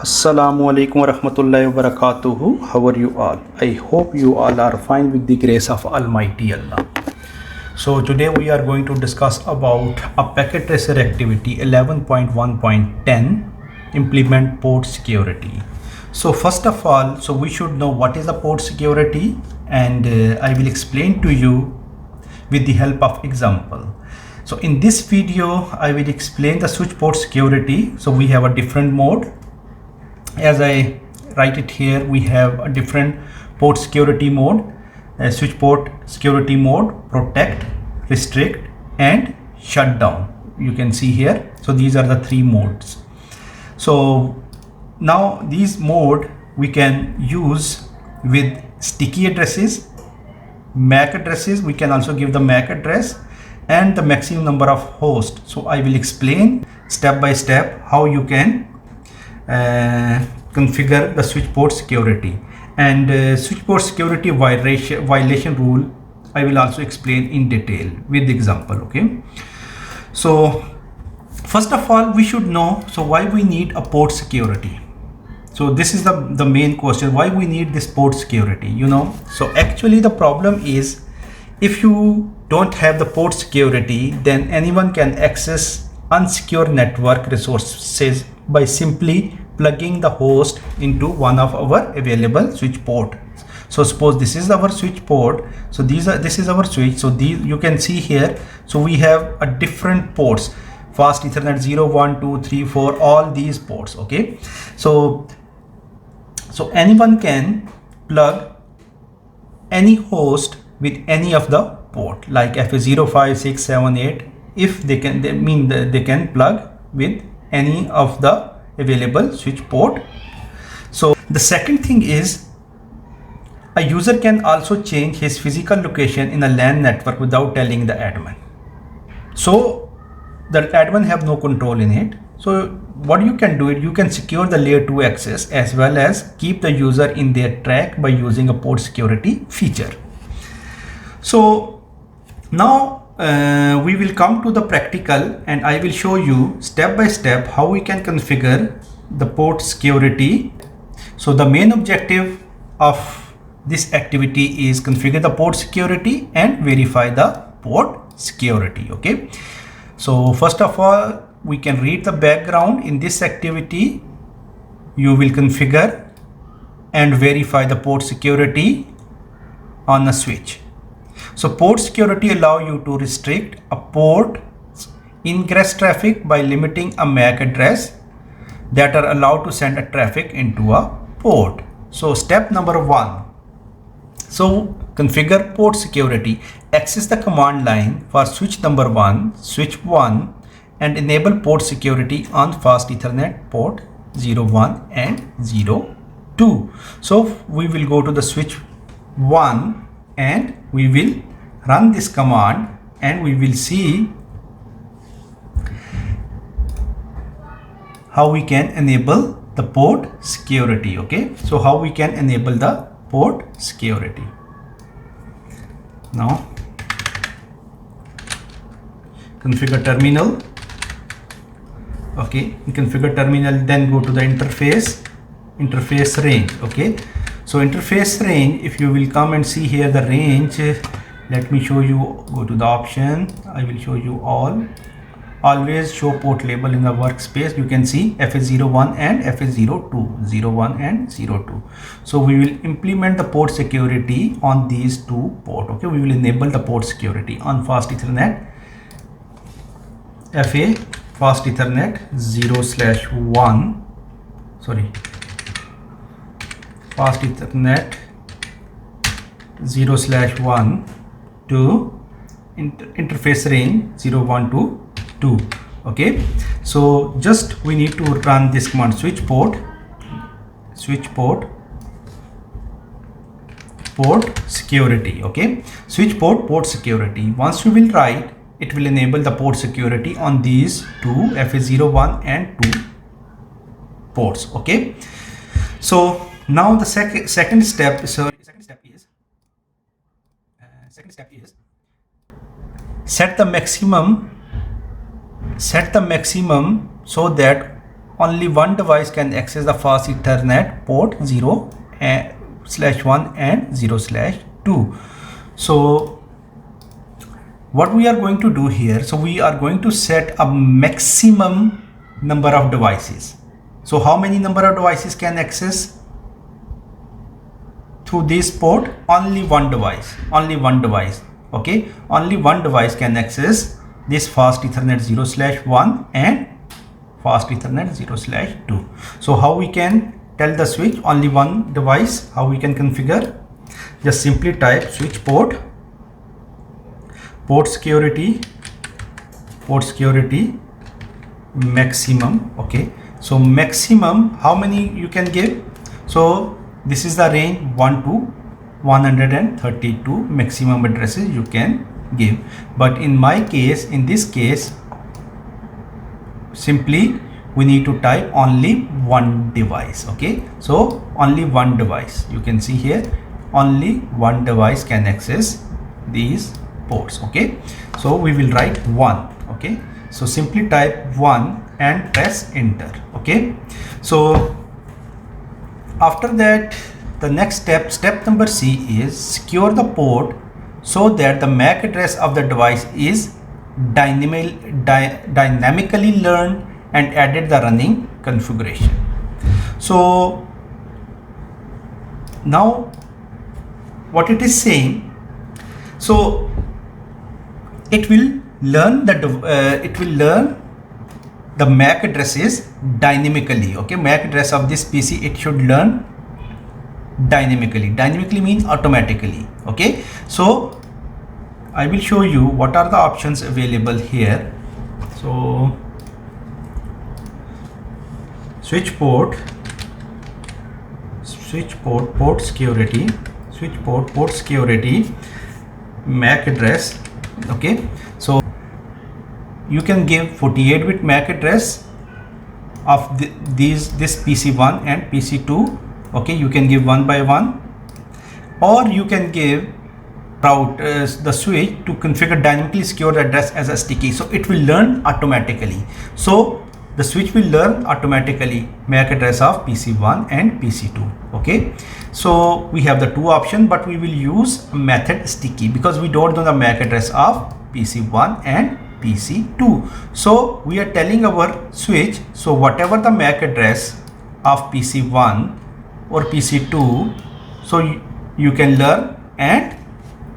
Assalamu alaikum warahmatullahi wabarakatuh. How are you all? I hope you all are fine with the grace of Almighty Allah. So today we are going to discuss about a packet tracer activity 11.1.10 implement port security. So first of all, we should know what is a port security, and I will explain to you with the help of example. So in this video I will explain the switch port security. So we have a different mode. As I write it here, we have a different port security mode, switch port security mode, protect, restrict and shut down. You can see here. So these are the three modes. So now these mode we can use with sticky addresses, MAC addresses. We can also give the MAC address and the maximum number of hosts. So I will explain step by step how you can configure the switch port security, and switch port security violation rule I will also explain in detail with example. Okay, so first of all we should know why we need a port security. So this is the main question, why we need this port security, So actually the problem is, if you don't have the port security, then anyone can access unsecure network resources by simply plugging the host into one of our available switch port. So suppose this is our switch port. So this is our switch. So these you can see here. So we have a different ports, fast Ethernet 0, 1, 2, 3, 4, all these ports. Okay, so anyone can plug any host with any of the port, like FA0, 5, 6, 7, 8. If they can plug with any of the available switch port. So the second thing is, a user can also change his physical location in a LAN network without telling the admin. So the admin have no control in it. So what you can do is you can secure the layer 2 access as well as keep the user in their track by using a port security feature. So now we will come to the practical, and I will show you step by step how we can configure the port security. So the main objective of this activity is configure the port security and verify the port security. Okay, so first of all we can read the background. In this activity you will configure and verify the port security on a switch. So port security allow you to restrict a port's ingress traffic by limiting a MAC address that are allowed to send a traffic into a port. So step number 1. So configure port security. Access the command line for switch number 1, switch 1, and enable port security on fast Ethernet port 01 and 02. So we will go to the switch 1 and we will run this command, and we will see how we can enable the port security. Okay, so how we can enable the port security. Now configure terminal. Okay, you configure terminal, then go to the interface range. Okay, so interface range, if you will come and see here the range, let me show you. Go to the option, I will show you all. Always show port label in the workspace. You can see FA01 and FA02, 01 and 02. So we will implement the port security on these two ports. Okay, we will enable the port security on fast Ethernet fast Ethernet 0/1, fast Ethernet 0/1 to interface range 01 to 2. Okay, so just we need to run this command, switch port security. Okay, switch port security. Once we will write, it will enable the port security on these two FA01 and 2 ports. Okay, so now the second step is set the maximum so that only one device can access the fast Ethernet port 0/1 and 0/2. So what we are going to do here, so we are going to set a maximum number of devices. So how many number of devices can access through this port? Only one device, okay, only one device can access this fast Ethernet 0/1 and fast Ethernet 0/2. So how we can tell the switch only one device? How we can configure? Just simply type switch port security maximum. Okay, so maximum, how many you can give? So this is the range 1 to 132 maximum addresses you can give, but in my case, in this case, simply we need to type only one device. Okay, so only one device, you can see here, only one device can access these ports. Okay, so we will write 1. Okay, so simply type 1 and press enter. Okay, so after that, the next step number C is secure the port so that the MAC address of the device is dynamically learned and added the running configuration. So now what it is saying, so it will learn the MAC addresses dynamically. Okay, MAC address of this PC, it should learn dynamically. Dynamically means automatically. Okay, so I will show you what are the options available here. So switch port security, MAC address. Okay, so you can give 48-bit MAC address of this PC1 and PC2. Okay, you can give one by one, or you can give the switch to configure dynamically secure address as a sticky, so it will learn automatically. So the switch will learn automatically MAC address of PC1 and PC2. Okay, so we have the two options, but we will use method sticky because we don't know the MAC address of PC1 and PC2. So we are telling our switch, so whatever the MAC address of PC1 or PC2, so you can learn and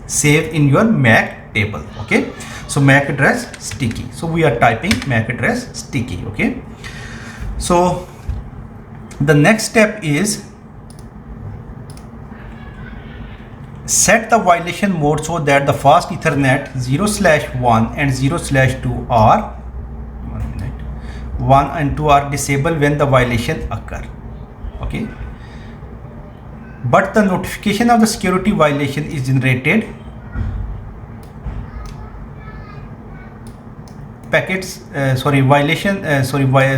save in your MAC table. Okay, so MAC address sticky, so we are typing MAC address sticky. Okay, so the next step is set the violation mode so that the fast Ethernet 0/1 and 0/2 are 1 and 2 are disabled when the violation occur. Okay, but the notification of the security violation is generated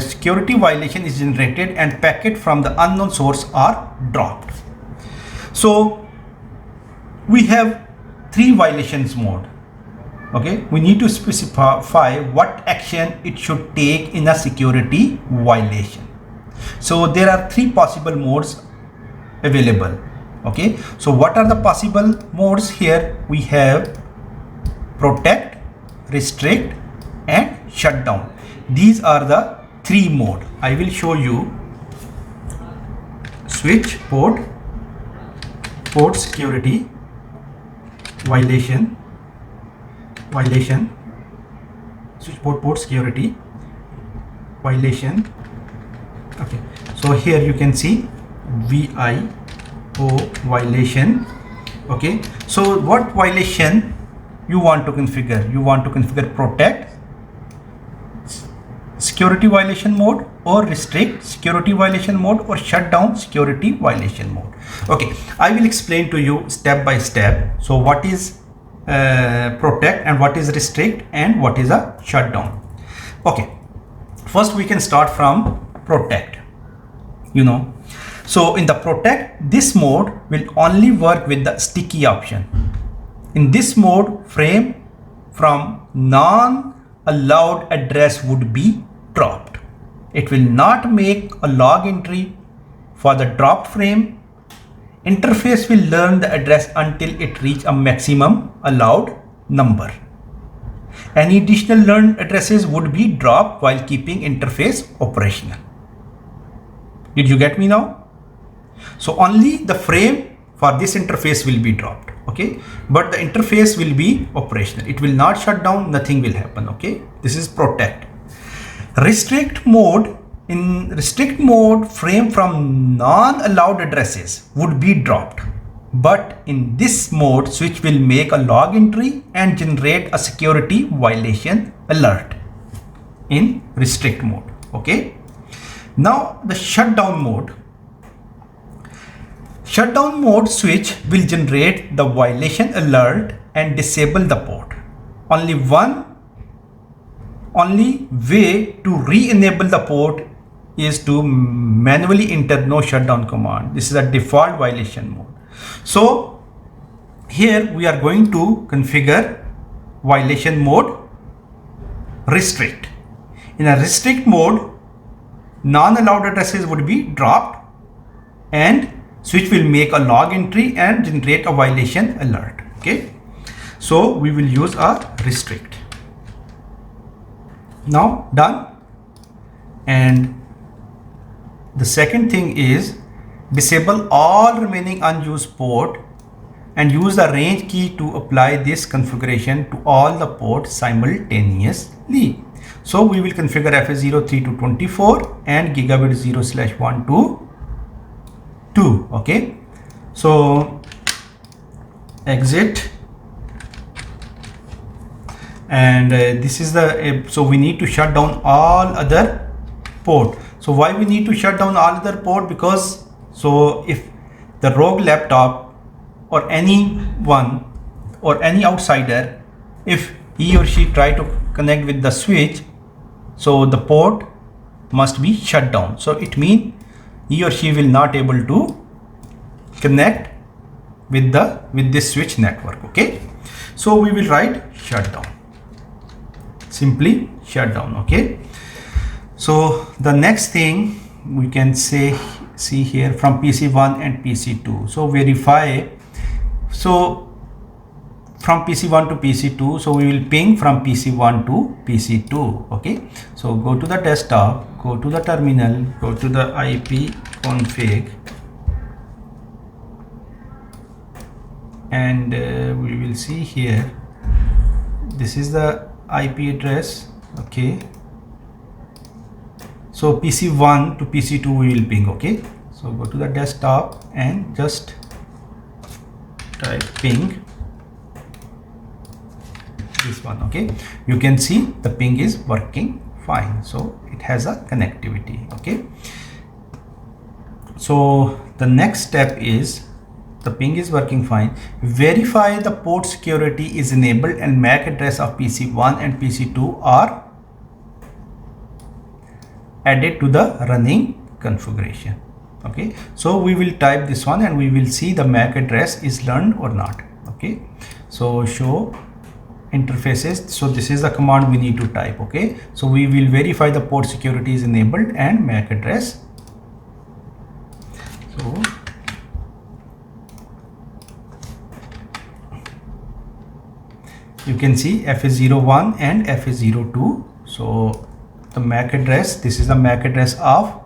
security violation is generated and packet from the unknown source are dropped. So we have 3 violations mode. Okay, we need to specify what action it should take in a security violation. So there are 3 possible modes available. Okay, so what are the possible modes here? We have protect, restrict and shut down. These are the 3 mode. I will show you. Switch port security violation, switch port security violation. Okay, so here you can see VIO violation. Okay, so what violation you want to configure? You want to configure protect security violation mode, or restrict security violation mode, or shut down security violation mode. Okay, I will explain to you step by step. So what is protect and what is restrict and what is a shutdown. Okay, first we can start from protect. So in the protect, this mode will only work with the sticky option. In this mode, frame from non-allowed address would be dropped. it will not make a log entry for the dropped frame. Interface will learn the address until it reach a maximum allowed number. Any additional learned addresses would be dropped while keeping interface operational. Did you get me now? So only the frame for this interface will be dropped, okay? But the interface will be operational. It will not shut down, nothing will happen, okay? This is protect. Restrict mode. In restrict mode, frame from non-allowed addresses would be dropped. But in this mode, switch will make a log entry and generate a security violation alert in restrict mode, okay? Now the shutdown mode. Shutdown mode switch will generate the violation alert and disable the port. Only way to re-enable the port is to manually enter no shutdown command. This is a default violation mode. So here we are going to configure violation mode restrict. In a restrict mode, non-allowed addresses would be dropped and switch will make a log entry and generate a violation alert, okay? So we will use a restrict. Now done. And the second thing is disable all remaining unused port and use the range key to apply this configuration to all the ports simultaneously. So we will configure FS03 to 24 and gigabit 0/1 to 2, okay? So exit, and this is the so we need to shut down all other port. So why we need to shut down all other port? Because so if the rogue laptop or anyone or any outsider, if he or she try to connect with the switch, so the port must be shut down. So it means he or she will not able to connect with this switch network, okay? So we will write shutdown, simply shutdown, okay? So the next thing we can see here from PC1 and PC2. So verify. So from PC1 to PC2, so we will ping from PC1 to PC2, okay? So go to the desktop, go to the terminal, go to the IP config, and we will see here, this is the IP address, okay? So PC1 to PC2 we will ping, okay? So go to the desktop and just type ping this one, okay? You can see the ping is working fine, so it has a connectivity, okay? So the next step is the ping is working fine. Verify the port security is enabled and MAC address of PC1 and PC2 are added to the running configuration, okay? So we will type this one and we will see the MAC address is learned or not, okay? So show interfaces. So this is the command we need to type, okay? So we will verify the port security is enabled and MAC address. So you can see FS01 and FS02. So the MAC address, this is the MAC address of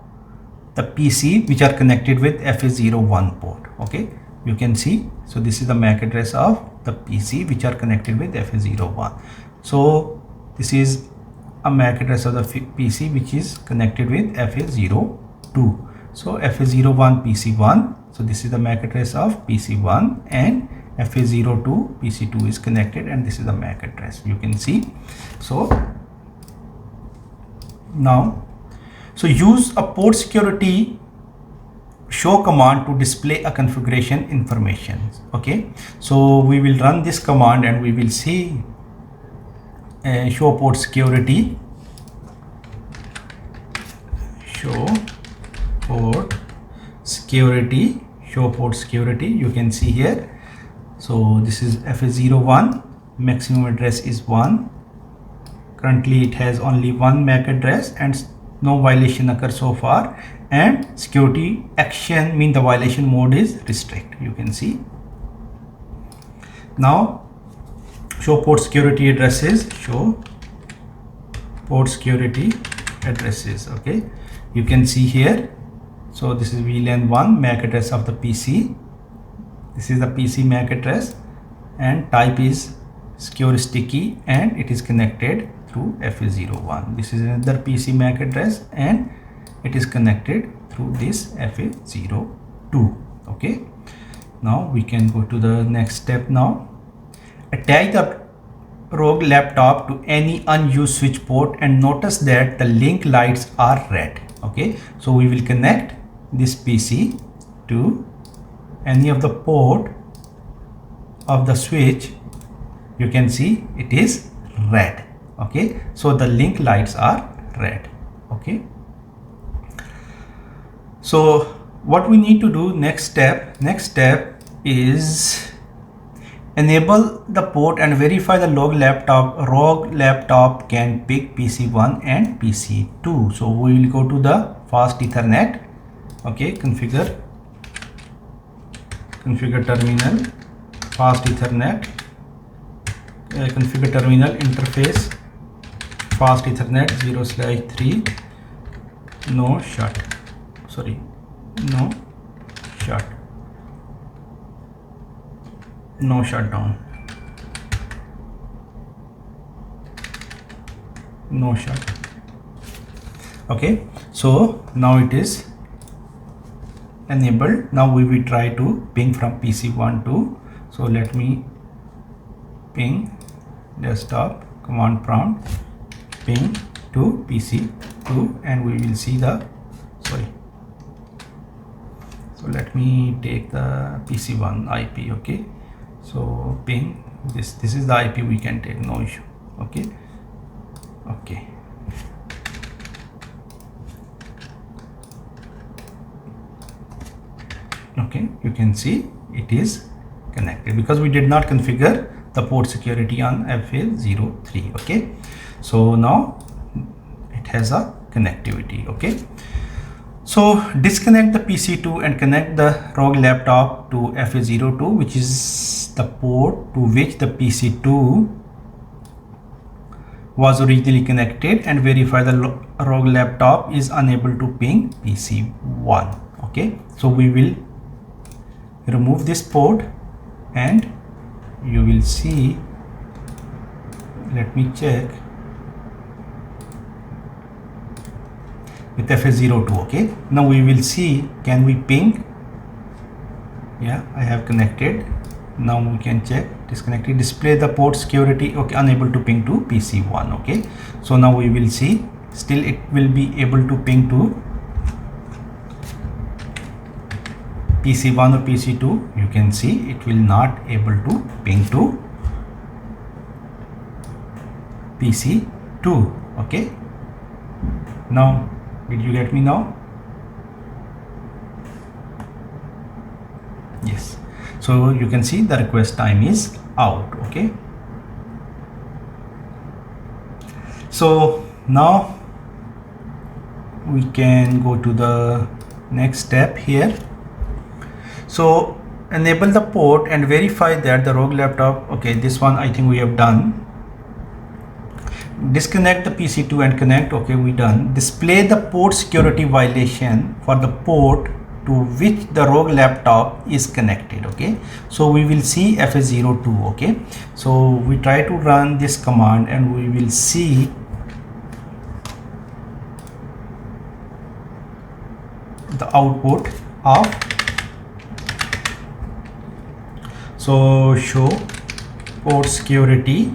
the PC which are connected with FS01 port, okay? You can see, so this is the MAC address of the PC which are connected with FS01. So this is a MAC address of the PC which is connected with FS02. So FS01 PC1, so this is the MAC address of PC1, and FS02 PC2 is connected, and this is the MAC address, you can see. So now, so use a port security show command to display a configuration information, okay? So we will run this command and we will see show port security, show port security, you can see here. So this is FS01, maximum address is 1. Currently it has only one MAC address and no violation occur so far, and security action mean the violation mode is restrict. You can see. Now show port security addresses, show port security addresses. Okay, you can see here. So this is VLAN 1 MAC address of the PC. This is the PC MAC address, and type is secure sticky, and it is connected through FA01. This is another PC MAC address, and it is connected through this FA02. Okay, now we can go to the next step. Now attach the rogue laptop to any unused switch port, and notice that the link lights are red. Okay, so we will connect this PC to any of the port of the switch. You can see it is red. Okay, so the link lights are red. Okay, so what we need to do next step is enable the port and verify the rogue laptop can pick PC1 and PC2. So we will go to the fast Ethernet. Okay, configure terminal, fast Ethernet, configure terminal interface, fast Ethernet 0/3, no shut, no shutdown, no shut. Okay, so now it is enabled. Now we will try to ping from PC1 to, so let me ping desktop command prompt, ping to PC2, and we will see the, so let me take the PC1 IP. Okay, so ping this is the IP we can take, no issue. Okay, you can see it is connected because we did not configure the port security on FA03. Okay, so now it has a connectivity. Okay, so disconnect the PC2 and connect the rogue laptop to FA02, which is the port to which the PC2 was originally connected, and verify the rogue laptop is unable to ping PC1. Okay, so we will remove this port, and you will see, let me check with FA02. Okay, now we will see, can we ping? Yeah, I have connected. Now we can check disconnected, display the port security. Okay, unable to ping to PC1. Okay, so now we will see, still it will be able to ping to PC1 or PC2. You can see it will not able to ping to PC2. Okay, now did you get me now? Yes, so you can see the request time is out. Okay, so now we can go to the next step here. So enable the port and verify that the rogue laptop, okay, this one I think we have done. Disconnect the PC2 and connect. Okay, we done. Display the port security violation for the port to which the rogue laptop is connected. Okay, so we will see FA02. Okay, so we try to run this command and we will see the output of, so show port security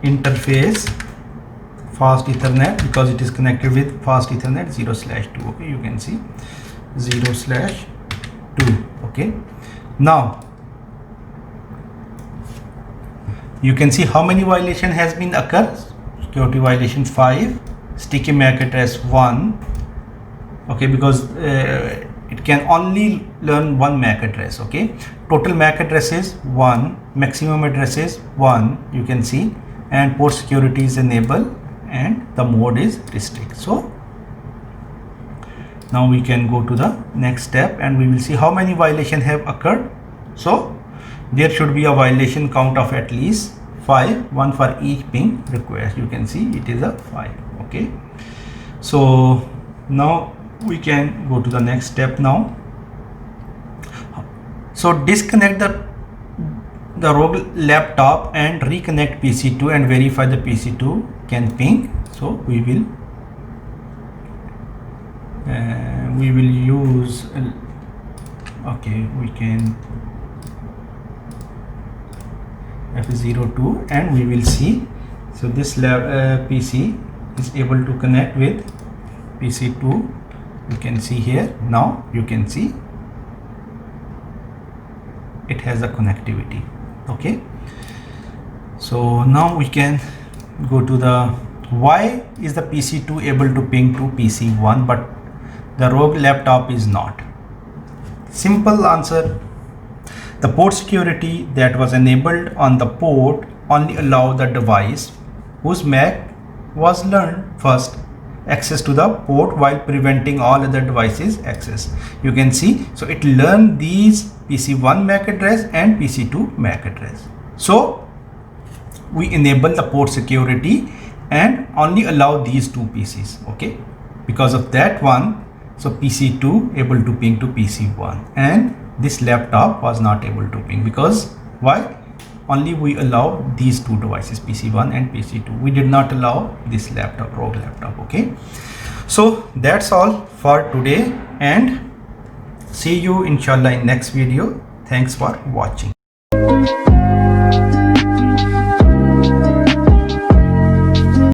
interface fast Ethernet, because it is connected with fast Ethernet 0/2. Okay, you can see 0/2. Okay, now you can see how many violation has been occurred. Security violation 5, sticky MAC address 1. Okay, because it can only learn one MAC address. Okay, total MAC address is 1, maximum address is 1. You can see, and port security is enabled and the mode is restrict. So Now we can go to the next step and we will see how many violations have occurred. So there should be a violation count of at least 5, one for each ping request. You can see it is a 5. Okay, so now we can go to the next step now. So disconnect the rogue laptop and reconnect PC2 and verify the PC2 can ping. So we will use okay, we can F02 and we will see. So this PC is able to connect with PC2. You can see here. Now you can see it has a connectivity. Okay, so now we can go to the why is the PC2 able to ping to PC1 but the rogue laptop is not. Simple answer: the port security that was enabled on the port only allow the device whose MAC was learned first access to the port while preventing all other devices access. You can see, so it learned these PC1 MAC address and PC2 MAC address. So we enable the port security and only allow these two PCs. Okay, because of that one, so PC2 able to ping to PC1 and this laptop was not able to ping. Because why? Only we allow these two devices, PC1 and PC2. We did not allow this laptop, rogue laptop. Okay, so that's all for today and see you inshallah in next video. Thanks for watching.